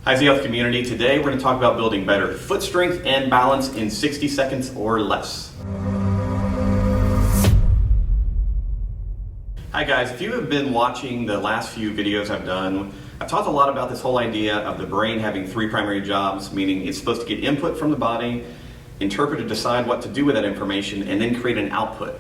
Hi Z-Health community, today we're going to talk about building better foot strength and balance in 60 seconds or less. Hi guys, if you have been watching the last few videos I've done, I've talked a lot about this whole idea of the brain having three primary jobs, meaning it's supposed to get input from the body, interpret and decide what to do with that information, and then create an output.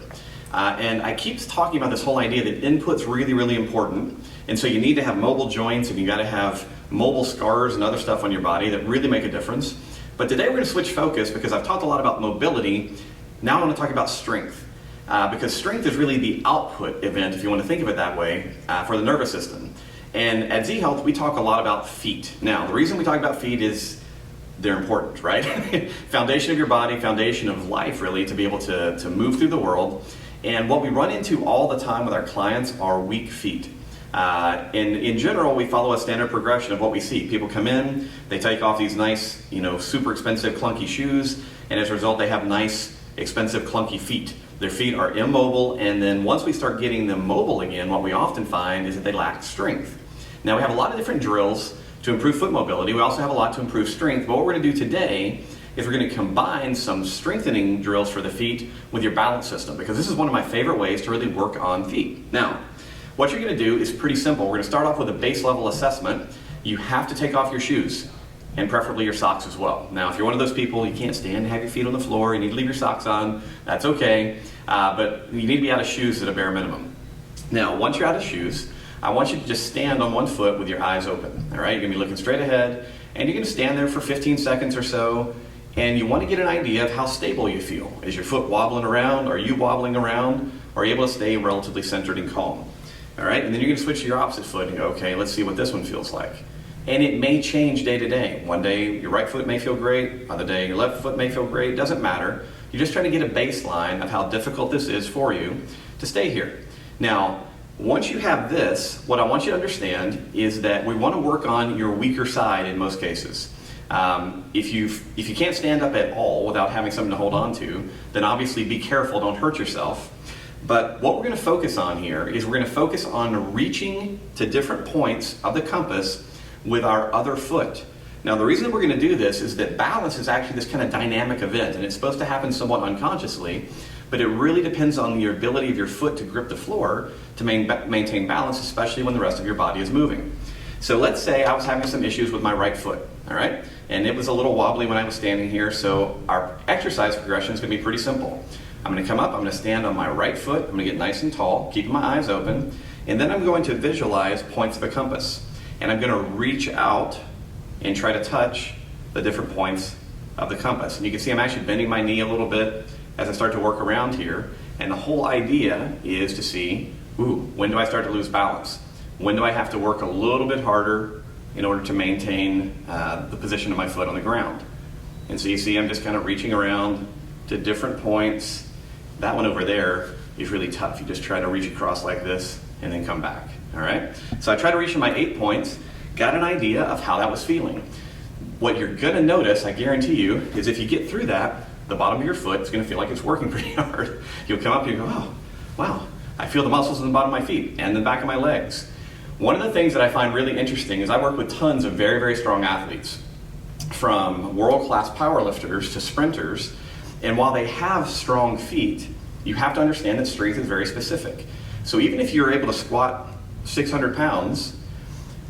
And I keep talking about this whole idea that input's really important, and so you need to have mobile joints and you got to have mobile scars and other stuff on your body that really make a difference. But today we're going to switch focus because I've talked a lot about mobility. Now I want to talk about strength, because strength is really the output event, if you want to think of it that way, for the nervous system. And at Z-Health we talk a lot about feet. Now the reason we talk about feet is they're important, right? Foundation of your body, foundation of life really, to be able to move through the world. And what we run into all the time with our clients are weak feet. And in general, we follow a standard progression of what we see. People come in, they take off these nice, super expensive clunky shoes, and as a result they have nice, expensive clunky feet. Their feet are immobile, and then once we start getting them mobile again, what we often find is that they lack strength. Now we have a lot of different drills to improve foot mobility. We also have a lot to improve strength, but what we're going to do today is we're going to combine some strengthening drills for the feet with your balance system, because this is one of my favorite ways to really work on feet. Now, what you're going to do is pretty simple. We're going to start off with a base level assessment. You have to take off your shoes, and preferably your socks as well. Now, if you're one of those people, you can't stand to have your feet on the floor, you need to leave your socks on, that's okay, but you need to be out of shoes at a bare minimum. Now, once you're out of shoes, I want you to just stand on one foot with your eyes open. All right, you're going to be looking straight ahead, and you're going to stand there for 15 seconds or so, and you want to get an idea of how stable you feel. Is your foot wobbling around? Are you wobbling around? Or are you able to stay relatively centered and calm? All right, and then you're going to switch to your opposite foot and go, okay, let's see what this one feels like. And it may change day to day. One day your right foot may feel great, other day your left foot may feel great, it doesn't matter. You're just trying to get a baseline of how difficult this is for you to stay here. Now, once you have this, what I want you to understand is that we want to work on your weaker side in most cases. If you can't stand up at all without having something to hold on to, then obviously be careful, don't hurt yourself. But what we're going to focus on here is we're going to focus on reaching to different points of the compass with our other foot. Now the reason that we're going to do this is that balance is actually this kind of dynamic event, and it's supposed to happen somewhat unconsciously, but it really depends on the ability of your foot to grip the floor to maintain balance, especially when the rest of your body is moving. So let's say I was having some issues with my right foot, all right? And it was a little wobbly when I was standing here, so our exercise progression is going to be pretty simple. I'm going to come up, I'm going to stand on my right foot, I'm going to get nice and tall, keeping my eyes open, and then I'm going to visualize points of a compass. And I'm going to reach out and try to touch the different points of the compass. And you can see I'm actually bending my knee a little bit as I start to work around here. And the whole idea is to see, when do I start to lose balance? When do I have to work a little bit harder in order to maintain the position of my foot on the ground? And so you see I'm just kind of reaching around to different points. That one over there is really tough. You just try to reach across like this and then come back, all right? So I try to reach my 8 points, got an idea of how that was feeling. What you're gonna notice, I guarantee you, is if you get through that, the bottom of your foot is gonna feel like it's working pretty hard. You'll come up and you go, oh, wow, I feel the muscles in the bottom of my feet and the back of my legs. One of the things that I find really interesting is I work with tons of very strong athletes, from world-class powerlifters to sprinters, and while they have strong feet, you have to understand that strength is very specific. So even if you're able to squat 600 pounds,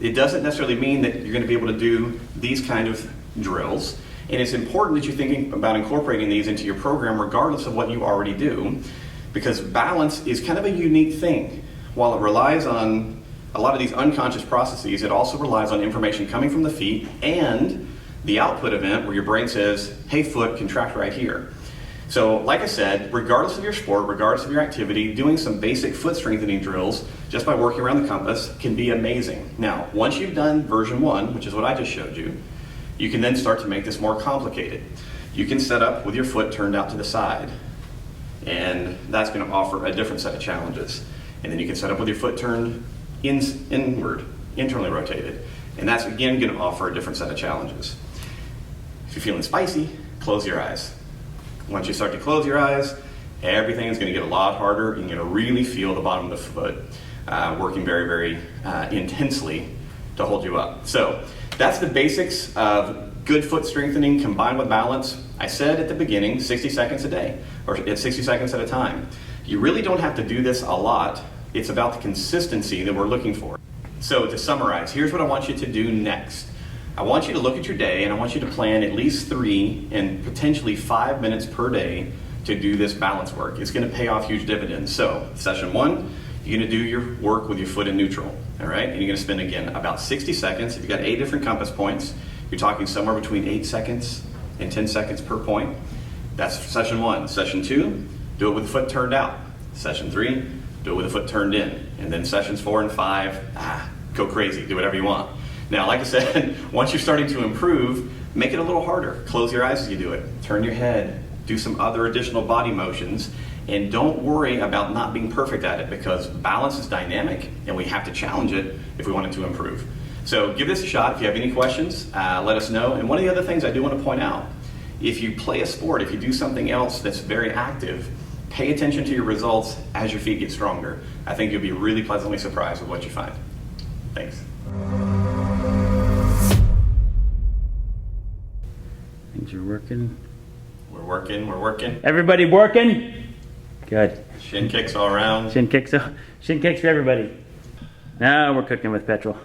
it doesn't necessarily mean that you're going to be able to do these kind of drills. And it's important that you're thinking about incorporating these into your program regardless of what you already do, because balance is kind of a unique thing. While it relies on a lot of these unconscious processes, it also relies on information coming from the feet and the output event where your brain says, hey foot, contract right here. So like I said, regardless of your sport, regardless of your activity, doing some basic foot strengthening drills just by working around the compass can be amazing. Now, once you've done version 1, which is what I just showed you, you can then start to make this more complicated. You can set up with your foot turned out to the side, and that's going to offer a different set of challenges. And then you can set up with your foot turned inward, internally rotated, and that's again going to offer a different set of challenges. If you're feeling spicy, close your eyes. Once you start to close your eyes, everything is going to get a lot harder, and you're going to really feel the bottom of the foot working very intensely to hold you up. So that's the basics of good foot strengthening combined with balance. I said at the beginning, 60 seconds a day, or 60 seconds at a time. You really don't have to do this a lot. It's about the consistency that we're looking for. So to summarize, here's what I want you to do next. I want you to look at your day and I want you to plan at least 3 and potentially 5 minutes per day to do this balance work. It's going to pay off huge dividends. So session 1, you're going to do your work with your foot in neutral, all right? And you're going to spend, again, about 60 seconds. If you've got 8 different compass points, you're talking somewhere between 8 seconds and 10 seconds per point. That's session 1. Session 2, do it with the foot turned out. Session 3, do it with the foot turned in. And then sessions 4 and 5, go crazy, do whatever you want. Now, like I said, once you're starting to improve, make it a little harder. Close your eyes as you do it. Turn your head, do some other additional body motions, and don't worry about not being perfect at it, because balance is dynamic and we have to challenge it if we want it to improve. So give this a shot. If you have any questions, let us know. And one of the other things I do want to point out, if you play a sport, if you do something else that's very active, pay attention to your results as your feet get stronger. I think you'll be really pleasantly surprised with what you find. Thanks. Things are working. We're working. Everybody working? Good. Shin kicks all around. Shin kicks for everybody. Now we're cooking with petrol.